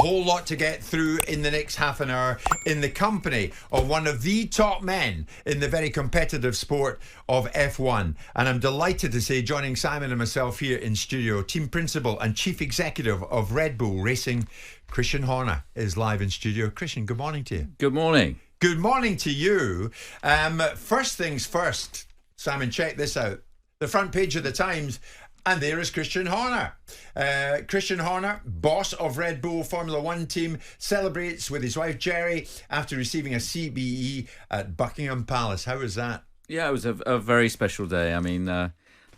whole lot to get through in the next half an hour in the company of one of the top men in the very competitive sport of F1. And I'm delighted to say, joining Simon and myself here in studio, team principal and chief executive of Red Bull Racing, Christian Horner, is live in studio. Christian, good morning to you. Good morning. Good morning to you. First things first, Simon, check this out. The front page of the Times, and there is Christian Horner. Christian Horner, boss of Red Bull Formula One team, celebrates with his wife Jerry after receiving a CBE at Buckingham Palace. How was that? Yeah, it was a very special day. I mean,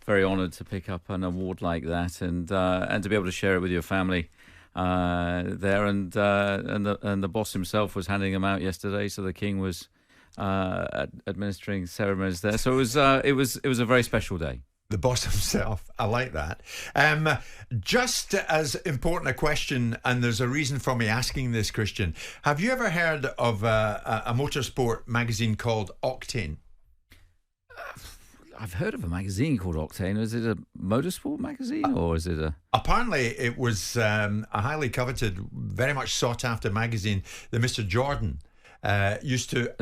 very honoured to pick up an award like that and to be able to share it with your family there. And the boss himself was handing them out yesterday, so the King was administering ceremonies there. So it was a very special day. The boss himself. I like that. Just as important a question, and there's a reason for me asking this, Christian. Have you ever heard of a motorsport magazine called Octane? I've heard of a magazine called Octane. Is it a motorsport magazine or is it a... Apparently it was a highly coveted, very much sought after magazine that Mr. Jordan used to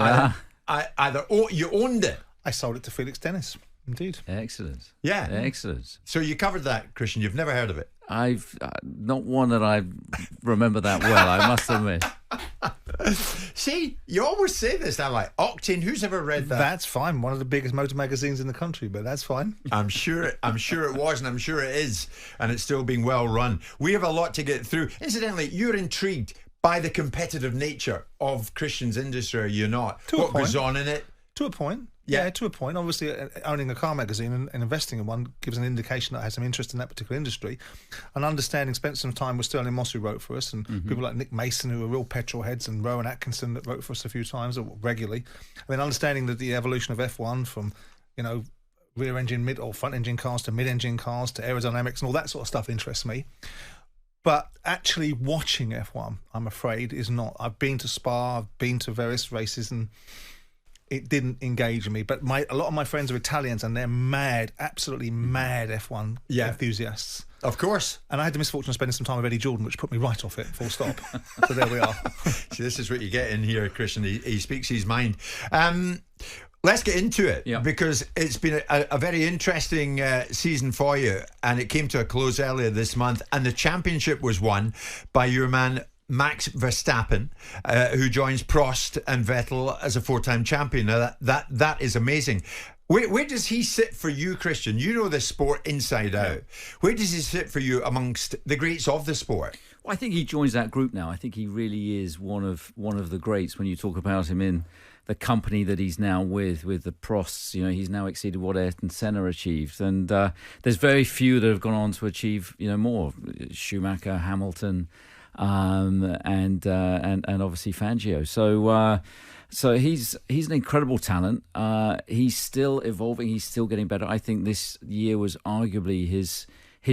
you owned it. I sold it to Felix Dennis. Indeed. Excellent. Yeah. Excellent. So you covered that, Christian. You've never heard of it? I've not one that I remember that well, I must admit. See, you always say this. I'm like, Octane, who's ever read that? That's fine. One of the biggest motor magazines in the country, but that's fine. I'm sure it was, and I'm sure it is, and it's still being well run. We have a lot to get through. Incidentally, you're intrigued by the competitive nature of Christian's industry, are you not? What goes on in it? To a point. Yeah, to a point. Obviously, owning a car magazine and investing in one gives an indication that I have some interest in that particular industry. And understanding, spent some time with Sterling Moss, who wrote for us, and people like Nick Mason, who are real petrol heads, and Rowan Atkinson, that wrote for us a few times, or regularly. And then understanding that the evolution of F1 from, rear engine, mid or front engine cars to mid engine cars to aerodynamics and all that sort of stuff interests me. But actually watching F1, I'm afraid, is not. I've been to Spa, I've been to various races, and it didn't engage me. But a lot of my friends are Italians, and they're mad, absolutely mad F1 enthusiasts. Of course. And I had the misfortune of spending some time with Eddie Jordan, which put me right off it, full stop. So there we are. See, this is what you get in here, Christian. He speaks his mind. Let's get into it, because it's been a very interesting season for you, and it came to a close earlier this month, and the championship was won by your man Max Verstappen, who joins Prost and Vettel as a four-time champion. Now that is amazing. Where does he sit for you, Christian? You know the sport inside out. Where does he sit for you amongst the greats of the sport? Well, I think he joins that group now. I think he really is one of the greats. When you talk about him in the company that he's now with the Prosts, he's now exceeded what Ayrton Senna achieved, and there's very few that have gone on to achieve more. Schumacher, Hamilton, and obviously Fangio. So he's an incredible talent. He's still evolving. He's still getting better. I think this year was arguably his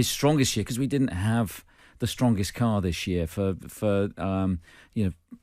strongest year, because we didn't have the strongest car this year for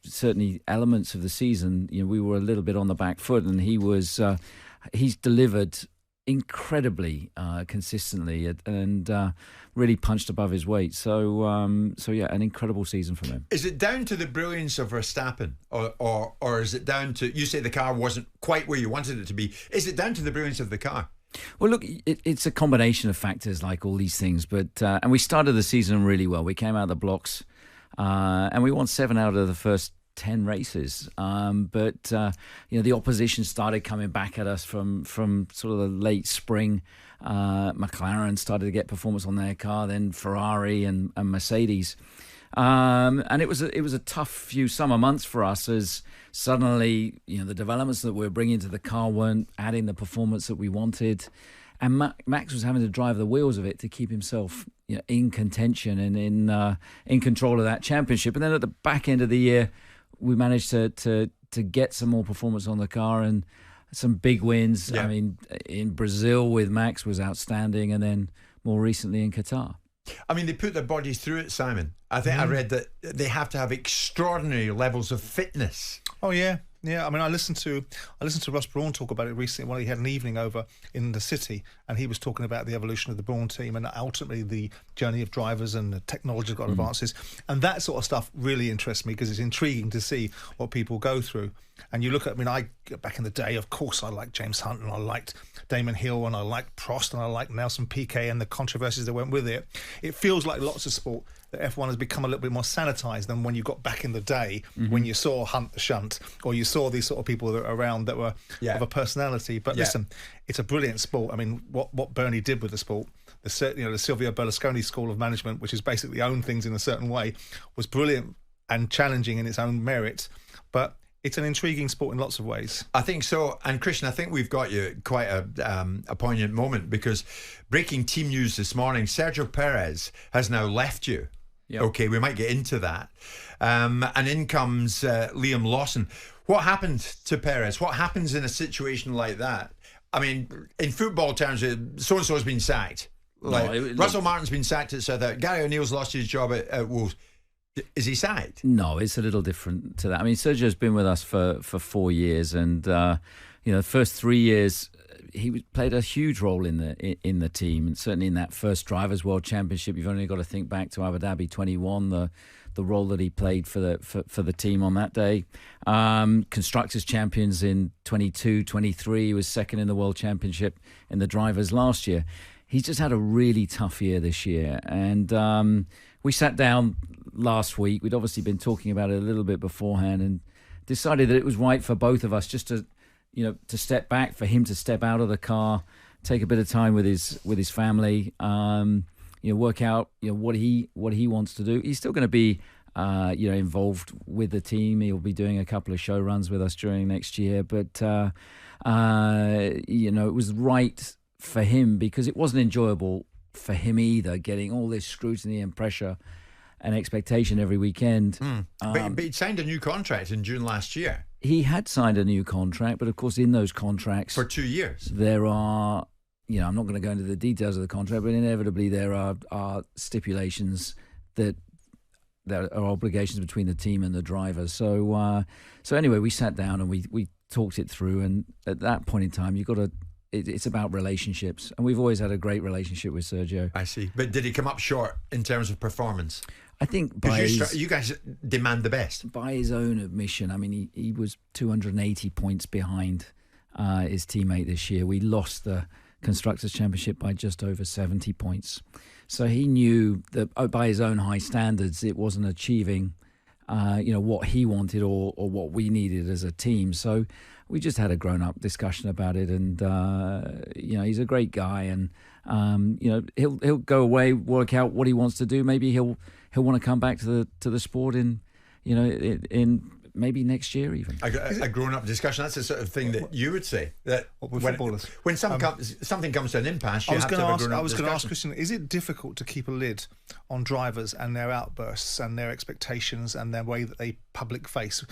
certainly elements of the season. We were a little bit on the back foot, and he's delivered incredibly consistently and really punched above his weight. So yeah, an incredible season from him. Is it down to the brilliance of Verstappen, or is it down to, you say the car wasn't quite where you wanted it to be? Is it down to the brilliance of the car? Well, look, it's a combination of factors, like all these things. But and we started the season really well. We came out of the blocks, and we won 7 out of the first 10 races. But the opposition started coming back at us from sort of the late spring. McLaren started to get performance on their car, then Ferrari and Mercedes. And it was a tough few summer months for us, as suddenly the developments that we were bringing to the car weren't adding the performance that we wanted, and Max was having to drive the wheels of it to keep himself in contention and in control of that championship. And then at the back end of the year, we managed to get some more performance on the car and some big wins. I mean, in Brazil with Max was outstanding, and then more recently in Qatar. I mean, they put their bodies through it, Simon. I think I read that they have to have extraordinary levels of fitness. Oh, yeah. Yeah, I mean, I listened to Ross Brawn talk about it recently when he had an evening over in the city, and he was talking about the evolution of the Brawn team and ultimately the journey of drivers and the technological advances, and that sort of stuff really interests me because it's intriguing to see what people go through. And you look at, I mean, back in the day, of course, I liked James Hunt and I liked Damon Hill and I liked Prost and I liked Nelson Piquet and the controversies that went with it. It feels like lots of sport that F1 has become a little bit more sanitised than when you got back in the day when you saw Hunt the Shunt or you saw these sort of people that were around that were of a personality. But listen, it's a brilliant sport. I mean, what Bernie did with the sport, the Silvio Berlusconi School of Management, which is basically own things in a certain way, was brilliant and challenging in its own merit. But it's an intriguing sport in lots of ways. I think so. And Christian, I think we've got you quite a poignant moment because breaking team news this morning, Sergio Pérez has now left you. Yep. Okay, we might get into that. And in comes Liam Lawson. What happened to Perez? What happens in a situation like that? I mean, in football terms, so-and-so has been sacked. Russell Martin's been sacked at Southampton. Gary O'Neill's lost his job at Wolves. Is he sacked? No, it's a little different to that. I mean, Sergio's been with us for 4 years, and the first 3 years he played a huge role in the team, and certainly in that first Drivers' World Championship. You've only got to think back to Abu Dhabi 21, the role that he played for the team on that day. Constructors champions in 22, 23. He was second in the World Championship in the Drivers last year. He's just had a really tough year this year, and we sat down last week. We'd obviously been talking about it a little bit beforehand and decided that it was right for both of us just to step back, for him to step out of the car, take a bit of time with his family, work out what he wants to do. He's still going to be involved with the team. He'll be doing a couple of show runs with us during next year, but it was right for him because it wasn't enjoyable for him either, getting all this scrutiny and pressure and expectation every weekend. But he'd signed a new contract in June last year. He had signed a new contract, but of course in those contracts for 2 years there are, I'm not going to go into the details of the contract, but inevitably there are stipulations that there are obligations between the team and the driver. So anyway, we sat down and we talked it through, and at that point in time it's about relationships, and we've always had a great relationship with Sergio. I see. But did he come up short in terms of performance? I think you guys demand the best. By his own admission, I mean, he was 280 points behind his teammate this year. We lost the Constructors' Championship by just over 70 points. So he knew that by his own high standards, it wasn't achieving what he wanted or what we needed as a team. So we just had a grown-up discussion about it, and he's a great guy, and he'll go away, work out what he wants to do. Maybe he'll want to come back to the sport in maybe next year even. A grown-up discussion. That's the sort of thing that you would say that when something comes to an impasse, you have to have a grown-up discussion. I was going to ask Christian, is it difficult to keep a lid on drivers and their outbursts and their expectations and their way that they public face?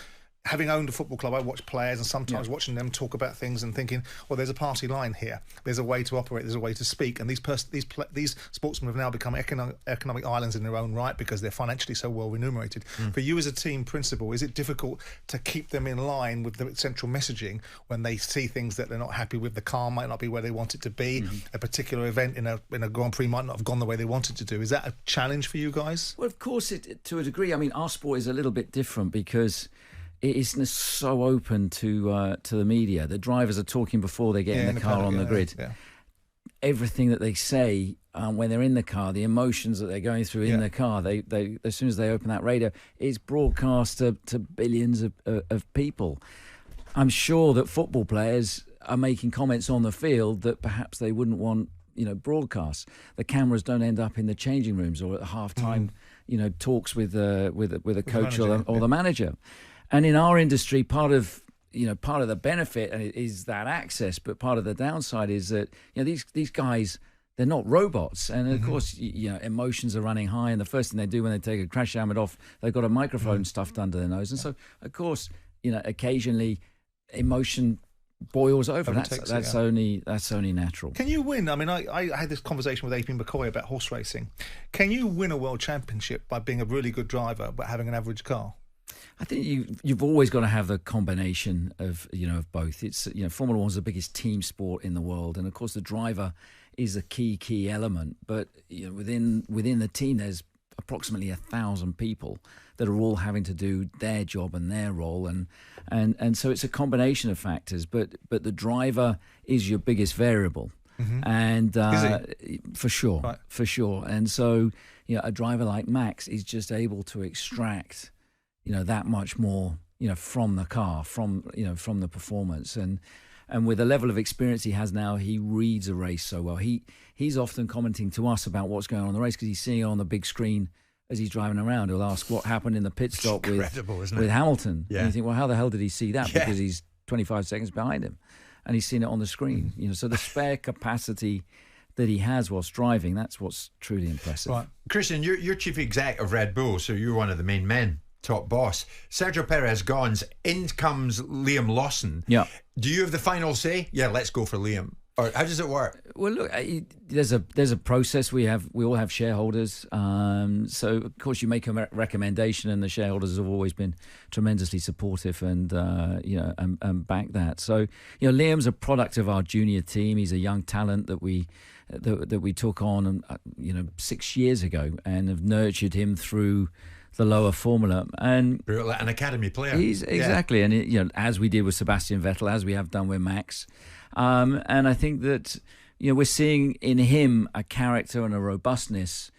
Having owned a football club, I watch players and sometimes watching them talk about things and thinking, well, there's a party line here. There's a way to operate. There's a way to speak. And these sportsmen have now become economic islands in their own right because they're financially so well remunerated. For you as a team principal, is it difficult to keep them in line with the central messaging when they see things that they're not happy with? The car might not be where they want it to be. A particular event in a Grand Prix might not have gone the way they wanted to do. Is that a challenge for you guys? Well, of course, to a degree. I mean, our sport is a little bit different because it isn't so open to the media. The drivers are talking before they get in the car on the grid. Yeah. Everything that they say when they're in the car, the emotions that they're going through in the car, they as soon as they open that radio, it's broadcast to billions of people. I'm sure that football players are making comments on the field that perhaps they wouldn't want, broadcast. The cameras don't end up in the changing rooms or at halftime, talks with a coach or the manager. And in our industry, part of the benefit is that access, but part of the downside is that these guys, they're not robots, and of course emotions are running high, and the first thing they do when they take a crash helmet off, they've got a microphone stuffed under their nose, and so of course occasionally emotion boils over. That's only natural. Can you win? I mean, I had this conversation with Apin McCoy about horse racing. Can you win a world championship by being a really good driver but having an average car? I think you've always got to have the combination of of both. It's Formula One's the biggest team sport in the world, and of course the driver is a key element. But within the team, there's approximately 1,000 people that are all having to do their job and their role, and so it's a combination of factors. But the driver is your biggest variable, and for sure, right. for sure. And so a driver like Max is just able to extract that much more from the car, from the performance, and with the level of experience he has now, he reads a race so well. He's often commenting to us about what's going on in the race because he's seeing it on the big screen as he's driving around. He'll ask what happened in the pit stop with Hamilton. Yeah. And you think, well, how the hell did he see that? Yeah. Because he's 25 seconds behind him, and he's seen it on the screen. So the spare capacity that he has whilst driving, that's what's truly impressive. Right. Christian, you're chief exec of Red Bull, so you're one of the main men, top boss. Sergio Pérez gone, in comes Liam Lawson. Yeah. Do you have the final say? Yeah, let's go for Liam. Or how does it work? Well, look, there's a process. We all have shareholders, so of course you make a recommendation, and the shareholders have always been tremendously supportive and and back that. So Liam's a product of our junior team. He's a young talent that we took on 6 years ago and have nurtured him through the lower formula, and an academy player. He's exactly, and as we did with Sebastian Vettel, as we have done with Max, and I think that we're seeing in him a character and a robustness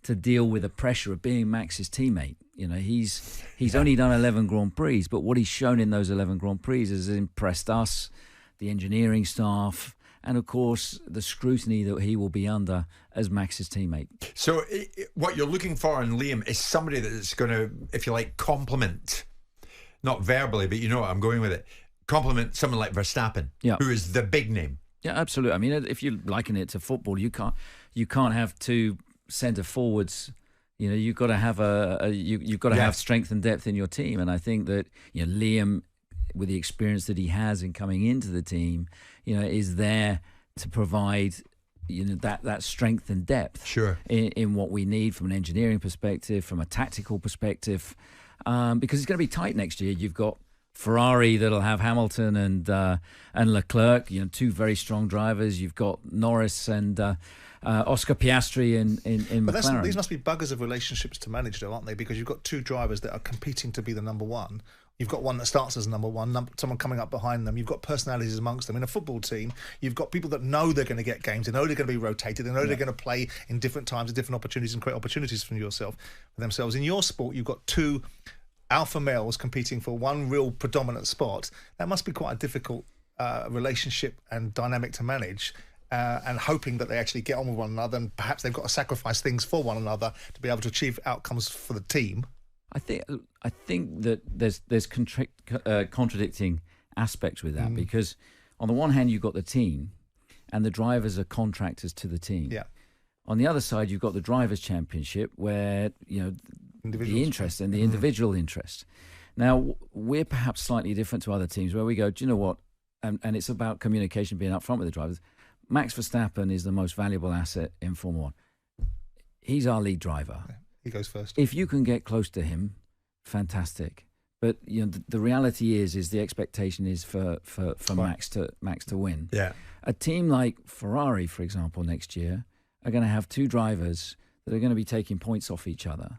to deal with the pressure of being Max's teammate. He's only done 11 Grand Prix, but what he's shown in those 11 Grand Prix has impressed us, the engineering staff, and of course the scrutiny that he will be under as Max's teammate. So what you're looking for in Liam is somebody that's going to, if you like, complement, not verbally, but you know what I'm going with it, complement someone like Verstappen, who is the big name. Yeah, absolutely. I mean, if you liken it to football, you can't have two centre forwards. You've got to have have strength and depth in your team, and I think that Liam, with the experience that he has in coming into the team, is there to provide that strength and depth in what we need from an engineering perspective, from a tactical perspective, because it's going to be tight next year. You've got Ferrari that'll have Hamilton and Leclerc, two very strong drivers. You've got Norris and Oscar Piastri in McLaren. These must be buggers of relationships to manage, though, aren't they? Because you've got two drivers that are competing to be the number one. You've got one that starts as number one, someone coming up behind them. You've got personalities amongst them. In a football team, you've got people that know they're going to get games. They know they're going to be rotated. They know they're going to play in different times, at different opportunities, and create opportunities for themselves. In your sport, you've got two alpha males competing for one real predominant spot. That must be quite a difficult relationship and dynamic to manage. And hoping that they actually get on with one another, and perhaps they've got to sacrifice things for one another to be able to achieve outcomes for the team. I think that there's contradicting aspects with that, because on the one hand you've got the team, and the drivers are contractors to the team. Yeah. On the other side, you've got the Drivers' Championship, where the interest and the individual interest. Now we're perhaps slightly different to other teams, where we go, do you know what? And it's about communication, being upfront with the drivers. Max Verstappen is the most valuable asset in Formula One. He's our lead driver. Yeah, he goes first. If you can get close to him, fantastic. But the reality is the expectation is for Max to win. Yeah. A team like Ferrari, for example, next year are going to have two drivers that are going to be taking points off each other.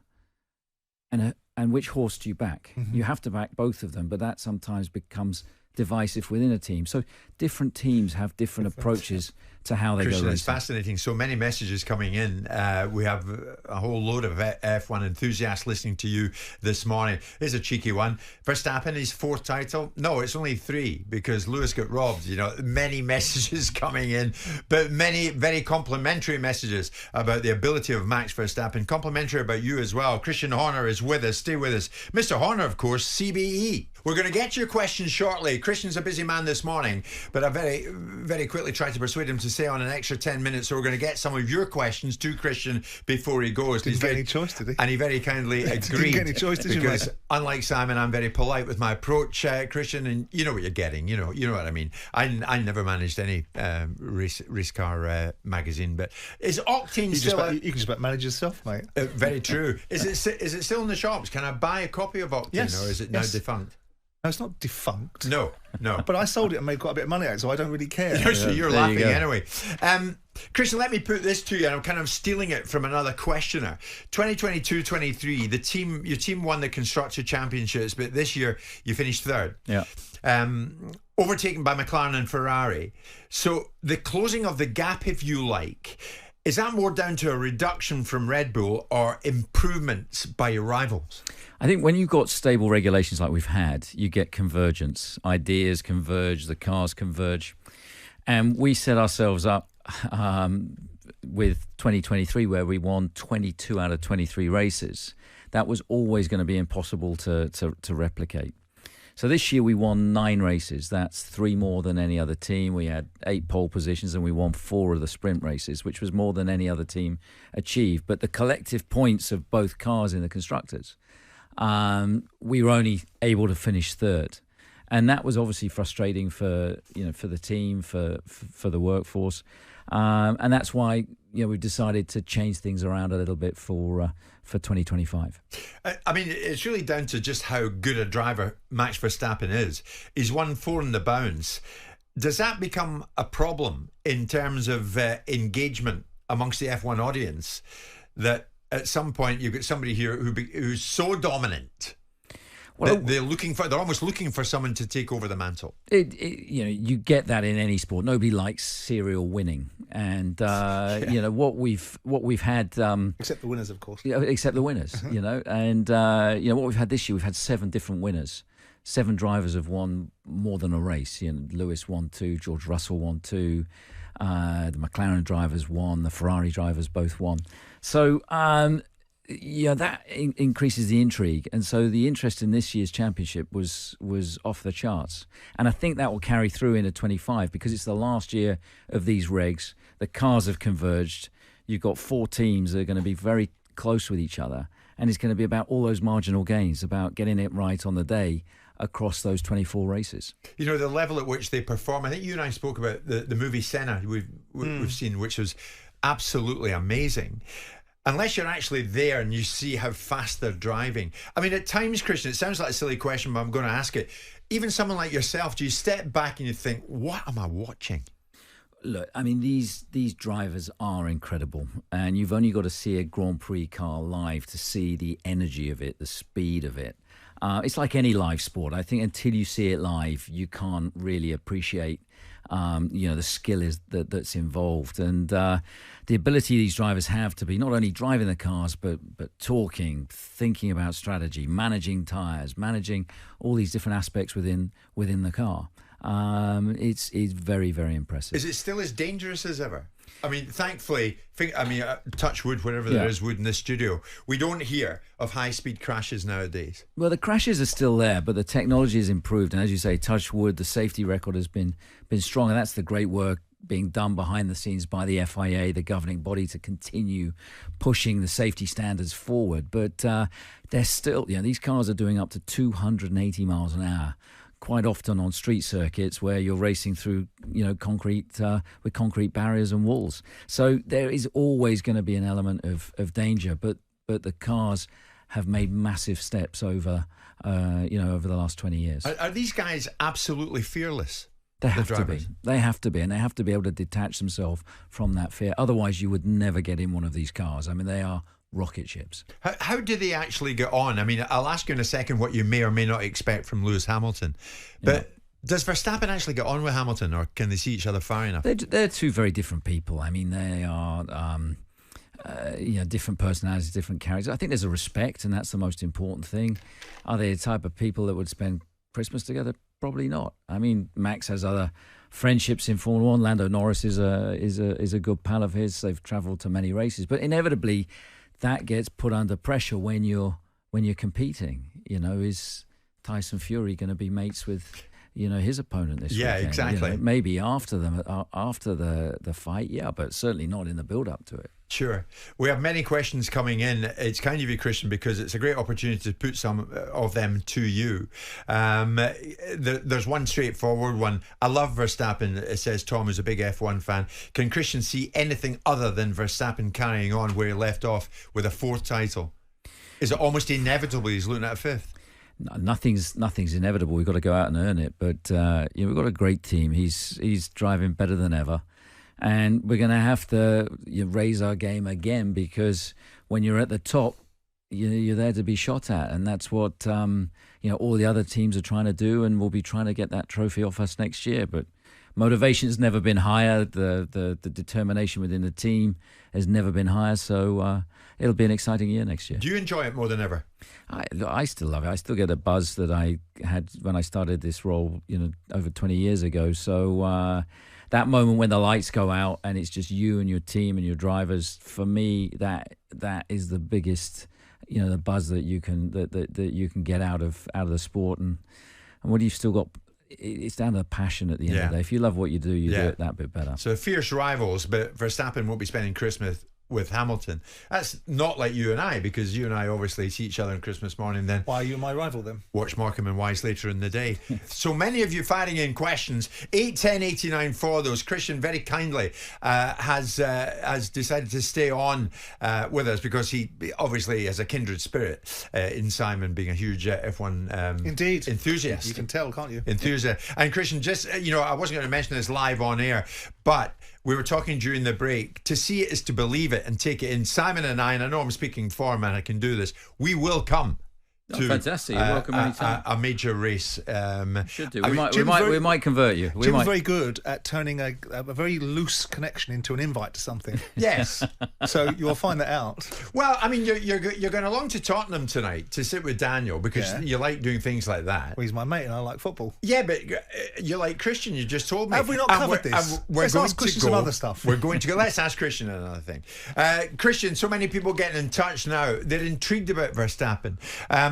And which horse do you back? You have to back both of them, but that sometimes becomes divisive within a team. So different teams have different approaches to how they Christian, go racing. it's fascinating. So many messages coming in. We have a whole load of F1 enthusiasts listening to you this morning. Here's a cheeky one. Verstappen, his fourth title? No, it's only 3 because Lewis got robbed. Many messages coming in, but many very complimentary messages about the ability of Max Verstappen. Complimentary about you as well. Christian Horner is with us. Stay with us. Mr. Horner, of course, CBE. We're going to get your questions shortly. Christian's a busy man this morning, but I very, very quickly tried to persuade him to say on an extra 10 minutes, so we're going to get some of your questions to Christian before he goes. Didn't get any choice, did he? And he very kindly agreed. Didn't get any choice, did you, mate? Because unlike Simon, I'm very polite with my approach, Christian, and you know what you're getting. You know what I mean. I never managed any race car magazine, but is Octane still? You can just about manage yourself, mate. Very true. Is it still in the shops? Can I buy a copy of Octane, or is it now defunct? No, it's not defunct. No. But I sold it and made quite a bit of money out, so I don't really care. So you're laughing anyway. Christian, let me put this to you, and I'm kind of stealing it from another questioner. 2022-23, your team won the Constructor Championships, but this year you finished third. Yeah. Overtaken by McLaren and Ferrari. So the closing of the gap, if you like, is that more down to a reduction from Red Bull or improvements by your rivals? I think when you've got stable regulations like we've had, you get convergence. Ideas converge, the cars converge. And we set ourselves up with 2023, where we won 22 out of 23 races. That was always going to be impossible to replicate. So this year we won 9 races. That's 3 more than any other team. We had 8 pole positions and we won 4 of the sprint races, which was more than any other team achieved. But the collective points of both cars in the constructors, we were only able to finish third. And that was obviously frustrating for the team, for the workforce. And that's why we've decided to change things around a little bit for 2025. I mean, it's really down to just how good a driver Max Verstappen is. He's won 4 in the bounce. Does that become a problem in terms of engagement amongst the F1 audience, that at some point you've got somebody here who's so dominant? Well, they're almost looking for someone to take over the mantle. You get that in any sport. Nobody likes serial winning, and what we've had. Except the winners, of course. Except the winners, and what we've had this year. We've had 7 different winners. 7 drivers have won more than a race. Lewis won 2, George Russell won 2, the McLaren drivers won, the Ferrari drivers both won. So. That increases the intrigue, and so the interest in this year's championship was off the charts, and I think that will carry through into 25 because it's the last year of these regs. The cars have converged. You've got 4 teams that are going to be very close with each other, and it's going to be about all those marginal gains, about getting it right on the day across those 24 races. The level at which they perform. I think you and I spoke about the movie Senna we've seen, which was absolutely amazing. Unless you're actually there and you see how fast they're driving. I mean, at times, Christian, it sounds like a silly question, but I'm going to ask it. Even someone like yourself, do you step back and you think, what am I watching? Look, I mean, these drivers are incredible. And you've only got to see a Grand Prix car live to see the energy of it, the speed of it. It's like any live sport. I think until you see it live, you can't really appreciate the skill that's involved, and the ability these drivers have to be not only driving the cars but talking, thinking about strategy, managing tyres, managing all these different aspects within the car. It's very, very impressive. Is it still as dangerous as ever? I mean, thankfully, touch wood, wherever there is wood in this studio, we don't hear of high-speed crashes nowadays. Well, the crashes are still there, but the technology has improved. And as you say, touch wood, the safety record has been strong. And that's the great work being done behind the scenes by the FIA, the governing body, to continue pushing the safety standards forward. But they're still, these cars are doing up to 280 miles an hour. Quite often on street circuits where you're racing through, concrete with concrete barriers and walls. So there is always going to be an element of danger, but the cars have made massive steps over the last 20 years. Are these guys absolutely fearless? They have to be. They have to be, and they have to be able to detach themselves from that fear. Otherwise, you would never get in one of these cars. I mean, they are rocket ships. How do they actually get on? I mean, I'll ask you in a second what you may or may not expect from Lewis Hamilton, but does Verstappen actually get on with Hamilton, or can they see each other far enough? They're 2 very different people. I mean, they are different personalities, different characters. I think there's a respect, and that's the most important thing. Are they the type of people that would spend Christmas together? Probably not. I mean, Max has other friendships in Formula 1. Lando Norris is a good pal of his. They've travelled to many races, but inevitably that gets put under pressure when you're competing. Is Tyson Fury going to be mates with his opponent this Yeah, weekend. exactly. Maybe after the fight, but certainly not in the build-up to it. Sure. We have many questions coming in. It's kind of you, Christian, because it's a great opportunity to put some of them to you. There's one straightforward one. I love Verstappen, it says Tom, who's a big F1 fan. Can Christian see anything other than Verstappen carrying on where he left off with a 4th title? Is it almost inevitable he's looking at a 5th? No, nothing's inevitable. We've got to go out and earn it. But we've got a great team. He's driving better than ever. And we're going to have to raise our game again, because when you're at the top, you're there to be shot at, and that's what all the other teams are trying to do, and we'll be trying to get that trophy off us next year. But motivation's never been higher. The determination within the team has never been higher. So it'll be an exciting year next year. Do you enjoy it more than ever? I still love it. I still get a buzz that I had when I started this role, over 20 years ago. So. That moment when the lights go out and it's just you and your team and your drivers, for me, that is the biggest, the buzz that you can get out of the sport. And what you've still got, it's down to the passion at the end of the day. If you love what you do, you do it that bit better. So fierce rivals, but Verstappen won't be spending Christmas with Hamilton. That's not like you and I, because you and I obviously see each other on Christmas morning. Then why are you my rival then? Watch Morecambe and Wise later in the day. So many of you firing in questions. 81089 for those. Christian very kindly has decided to stay on with us, because he obviously has a kindred spirit in Simon, being a huge F1 indeed enthusiast. You can tell, can't you? Enthusiast. And Christian, just I wasn't going to mention this live on air, but we were talking during the break. To see it is to believe it and take it in. Simon and I know I'm speaking for him and I can do this, we will come to fantastic. You're welcome anytime. A major race. Should do. We might convert you. Jim's very good at turning a very loose connection into an invite to something. Yes. So you'll find that out. Well, I mean, you're going along to Tottenham tonight to sit with Daniel, because you like doing things like that. Well, he's my mate and I like football. Yeah, but you like Christian, you just told me. Have we not covered this? Let's ask Christian some other stuff. We're going to go. Let's ask Christian another thing. Christian, so many people getting in touch now. They're intrigued about Verstappen.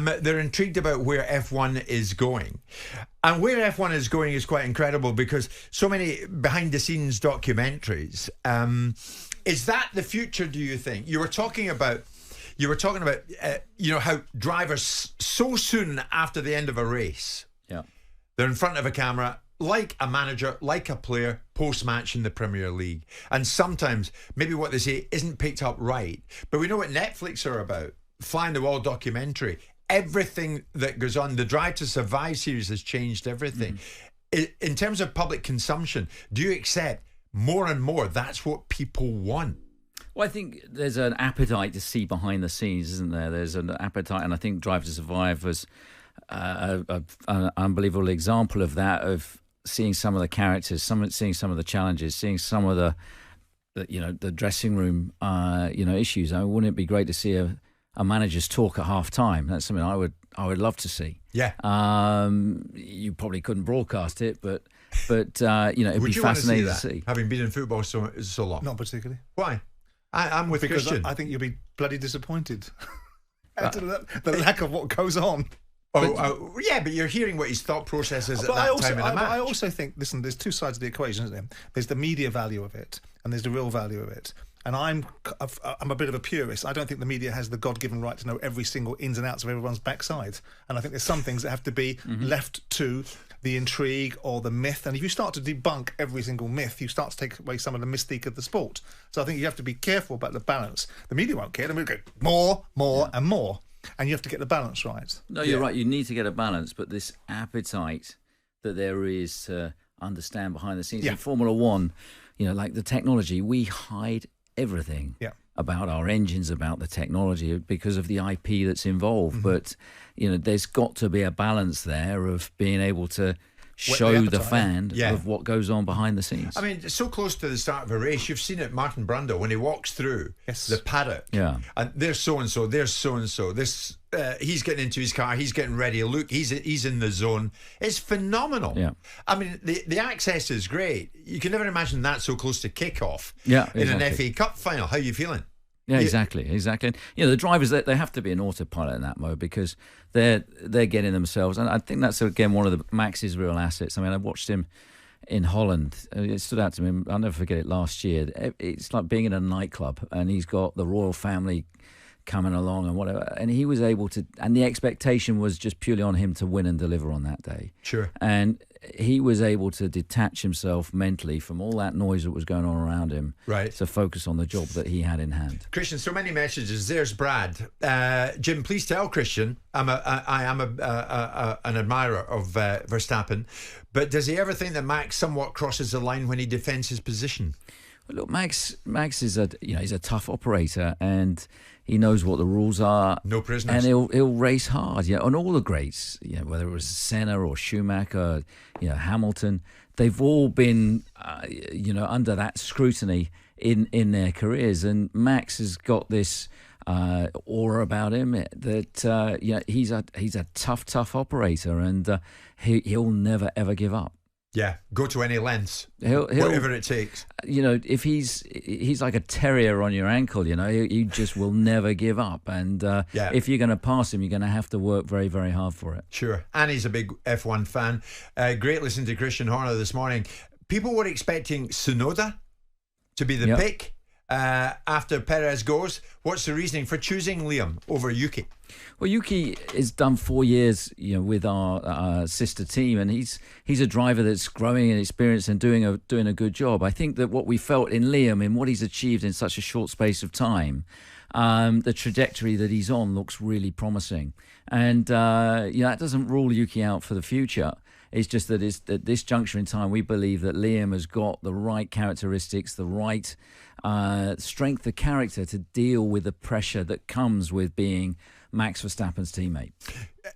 They're intrigued about where F1 is going. And where F1 is going is quite incredible, because so many behind-the-scenes documentaries. Is that the future, do you think? You were talking about how drivers so soon after the end of a race, they're in front of a camera, like a manager, like a player, post-match in the Premier League. And sometimes maybe what they say isn't picked up right. But we know what Netflix are about. Fly on the Wall documentary. Everything that goes on, the Drive to Survive series has changed everything. In terms of public consumption, do you accept more and more that's what people want? Well, I think there's an appetite to see behind the scenes, isn't there? There's an appetite, and I think Drive to Survive was an unbelievable example of that, of seeing some of the characters, seeing some of the challenges, seeing some of the dressing room issues. Wouldn't it be great to see a manager's talk at half time? That's something I would love to see. Yeah. You probably couldn't broadcast it, but it'd be fascinating to see. Having been in football so long. Not particularly. Why? I'm with because Christian. I think you'll be bloody disappointed at the lack of what goes on. But you're hearing what his thought process is at that time in a match. I also think, listen, there's two sides of the equation, isn't there? There's the media value of it, and there's the real value of it. And I'm a bit of a purist. I don't think the media has the God-given right to know every single ins and outs of everyone's backside. And I think there's some things that have to be left to the intrigue or the myth. And if you start to debunk every single myth, you start to take away some of the mystique of the sport. So I think you have to be careful about the balance. The media won't care. The media go more and more. And you have to get the balance right. No, you're right. You need to get a balance. But this appetite that there is to understand behind the scenes in Formula One, like the technology, we hide everything about our engines, about the technology, because of the IP that's involved. But there's got to be a balance there of being able to show the fan of what goes on behind the scenes. I mean, so close to the start of a race, you've seen it, Martin Brundle, when he walks through the paddock. Yeah. And there's so-and-so, there's so-and-so. This, he's getting into his car, he's getting ready. Look, he's in the zone. It's phenomenal. Yeah. I mean, the access is great. You can never imagine that so close to kickoff in an FA Cup final. How are you feeling? Yeah, exactly. And, the drivers, they have to be an autopilot in that mode because they're getting themselves. And I think that's, again, one of Max's real assets. I mean, I watched him in Holland. It stood out to me. I'll never forget it last year. It's like being in a nightclub and he's got the royal family coming along and whatever. And he was able to, and the expectation was just purely on him to win and deliver on that day. Sure. And he was able to detach himself mentally from all that noise that was going on around him, right, to focus on the job that he had in hand. Christian, so many messages. There's Brad. Jim, please tell Christian I am an admirer of Verstappen, but does he ever think that Max somewhat crosses the line when he defends his position? Well, look, Max is he's a tough operator and he knows what the rules are. No prisoners. And he'll race hard. And all the greats, whether it was Senna or Schumacher, Hamilton, they've all been, under that scrutiny in their careers. And Max has got this aura about him that he's a tough operator, and he'll never ever give up. Yeah, go to any lengths, he'll whatever it takes. If he's like a terrier on your ankle, he just will never give up. And if you're going to pass him, you're going to have to work very, very hard for it. Sure. And he's a big F1 fan. Great listening to Christian Horner this morning. People were expecting Tsunoda to be the pick after Perez goes. What's the reasoning for choosing Liam over Yuki? Well, Yuki has done 4 years, with our sister team, and he's a driver that's growing in experience and doing a good job. I think that what we felt in Liam, in what he's achieved in such a short space of time, the trajectory that he's on looks really promising, and that doesn't rule Yuki out for the future. It's just that at this juncture in time, we believe that Liam has got the right characteristics, the right strength of character to deal with the pressure that comes with being Max Verstappen's teammate.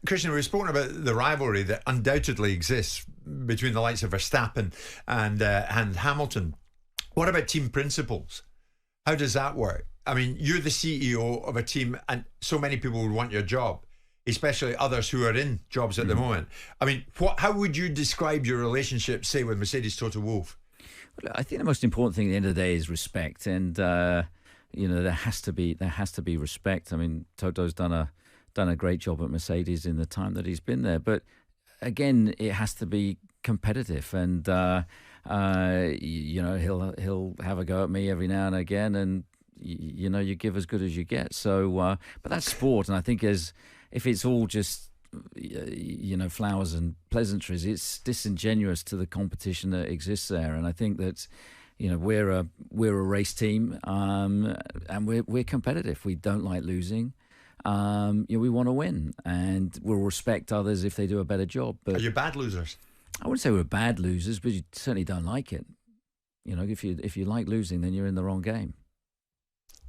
Christian, we've spoken about the rivalry that undoubtedly exists between the likes of Verstappen and Hamilton. What about team principles? How does that work? I mean, you're the CEO of a team and so many people would want your job, especially others who are in jobs at the moment. I mean, how would you describe your relationship, say, with Mercedes Toto Wolff? Well, I think the most important thing at the end of the day is respect, and there has to be respect. I mean, Toto's done a great job at Mercedes in the time that he's been there, but again, it has to be competitive, and he'll have a go at me every now and again, and you give as good as you get. So, but that's sport, and I think if it's all just flowers and pleasantries, it's disingenuous to the competition that exists there. And I think that we're a race team, and we're competitive. We don't like losing. We want to win, and we'll respect others if they do a better job. But are you bad losers? I wouldn't say we're bad losers, but you certainly don't like it. If you like losing, then you're in the wrong game.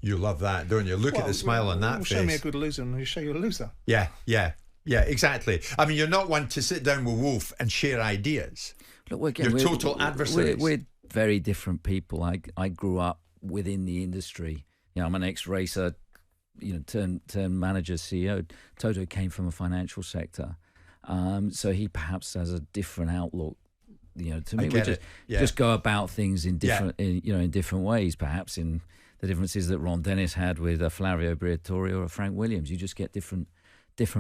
You love that, don't you? Look at the smile on that face. Show me a good loser and I'll show you a loser. Yeah, exactly. I mean, you're not one to sit down with Wolff and share ideas. Look, you're total adversaries. We're very different people. I grew up within the industry. I'm an ex-racer, turned manager, CEO. Toto came from a financial sector, so he perhaps has a different outlook. To me, we just go about things in different, in different ways. Perhaps in the differences that Ron Dennis had with a Flavio Briatore or a Frank Williams, you just get different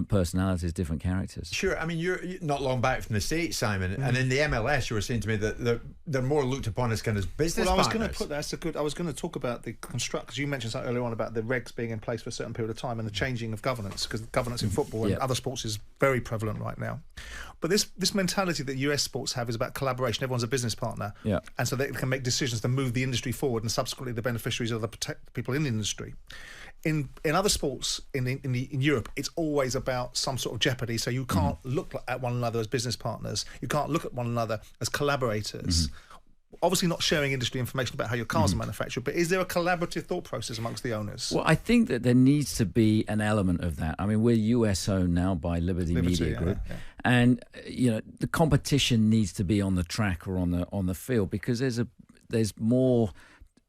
personalities, different characters. Sure. I mean, you're not long back from the States, Simon, and in the MLS, you were saying to me that they're more looked upon as kind of business partners. I was going to put that. I was going to talk about the construct, because you mentioned something earlier on about the regs being in place for a certain period of time and the changing of governance, because governance in football and other sports is very prevalent right now. But this mentality that US sports have is about collaboration. Everyone's a business partner, and so they can make decisions to move the industry forward, and subsequently the beneficiaries are the people in the industry. In other sports in Europe, it's always about some sort of jeopardy. So you can't look at one another as business partners. You can't look at one another as collaborators. Obviously not sharing industry information about how your cars are manufactured, but is there a collaborative thought process amongst the owners? Well, I think that there needs to be an element of that. I mean, we're US owned now by Liberty Media Group, and the competition needs to be on the track or on the field, because there's more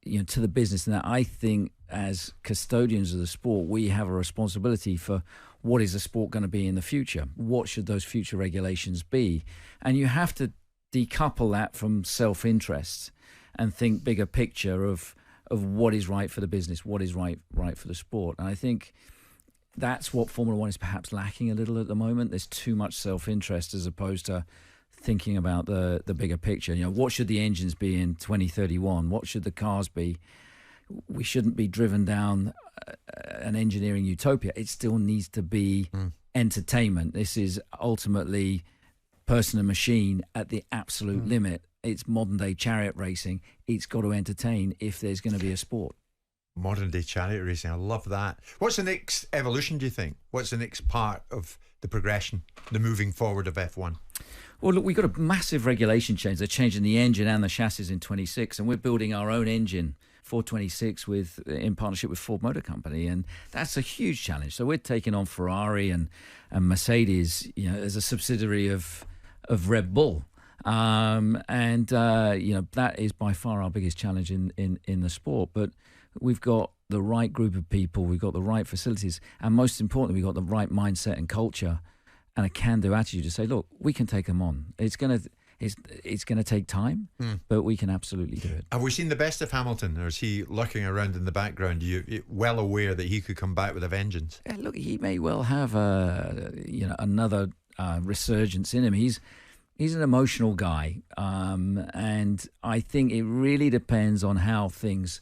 to the business than that. I think as custodians of the sport, we have a responsibility for what is the sport going to be in the future. What should those future regulations be? And you have to decouple that from self-interest and think bigger picture of what is right for the business, what is right for the sport. And I think that's what Formula One is perhaps lacking a little at the moment. There's too much self-interest as opposed to thinking about the bigger picture. What should the engines be in 2031? What should the cars be? We shouldn't be driven down an engineering utopia. It still needs to be entertainment. This is ultimately person and machine at the absolute limit. It's modern day chariot racing. It's got to entertain if there's going to be a sport. Modern day chariot racing, I love that. What's the next evolution, do you think? What's the next part of the progression, the moving forward of F1? Well, look, we've got a massive regulation change. They're changing the engine and the chassis in 26, and we're building our own engine for 26 in partnership with Ford Motor Company, and that's a huge challenge. So we're taking on Ferrari and Mercedes, as a subsidiary of Red Bull, that is by far our biggest challenge in the sport. But we've got the right group of people, we've got the right facilities, and most importantly, we've got the right mindset and culture and a can-do attitude to say, look, we can take them on. It's gonna take time, but we can absolutely do it. Have we seen the best of Hamilton, or is he lurking around in the background? You're well aware that he could come back with a vengeance. Yeah, look, he may well have another resurgence in him. He's an emotional guy, and I think it really depends on how things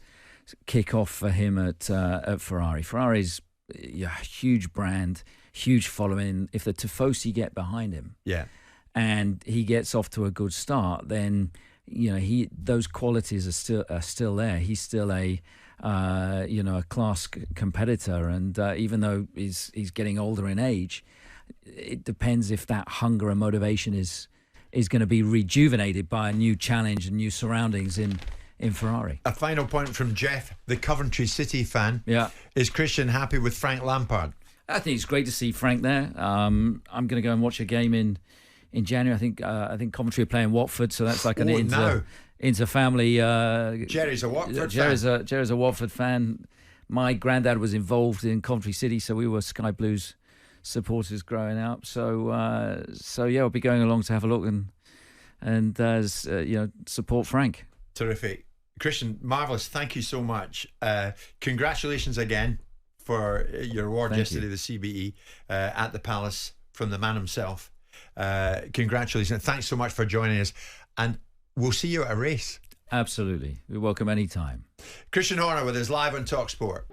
kick off for him at Ferrari. Ferrari's a huge brand, huge following. If the Tifosi get behind him, and he gets off to a good start, then those qualities are still there. He's still a class competitor, and even though he's getting older in age, it depends if that hunger and motivation is going to be rejuvenated by a new challenge and new surroundings in Ferrari. A final point from Jeff, the Coventry City fan. Yeah. Is Christian happy with Frank Lampard? I think it's great to see Frank there. I'm going to go and watch a game in January. I think Coventry are playing Watford, so that's like an inter-family. Jerry's a Watford fan. Jerry's a Watford fan. My granddad was involved in Coventry City, so we were Sky Blues supporters growing up. So I'll be going along to have a look and support Frank. Terrific. Christian, marvellous. Thank you so much. Congratulations again for your award yesterday, the CBE, at the Palace, from the man himself. Congratulations. Thanks so much for joining us. And we'll see you at a race. Absolutely. You're welcome anytime. Christian Horner with us live on talkSPORT.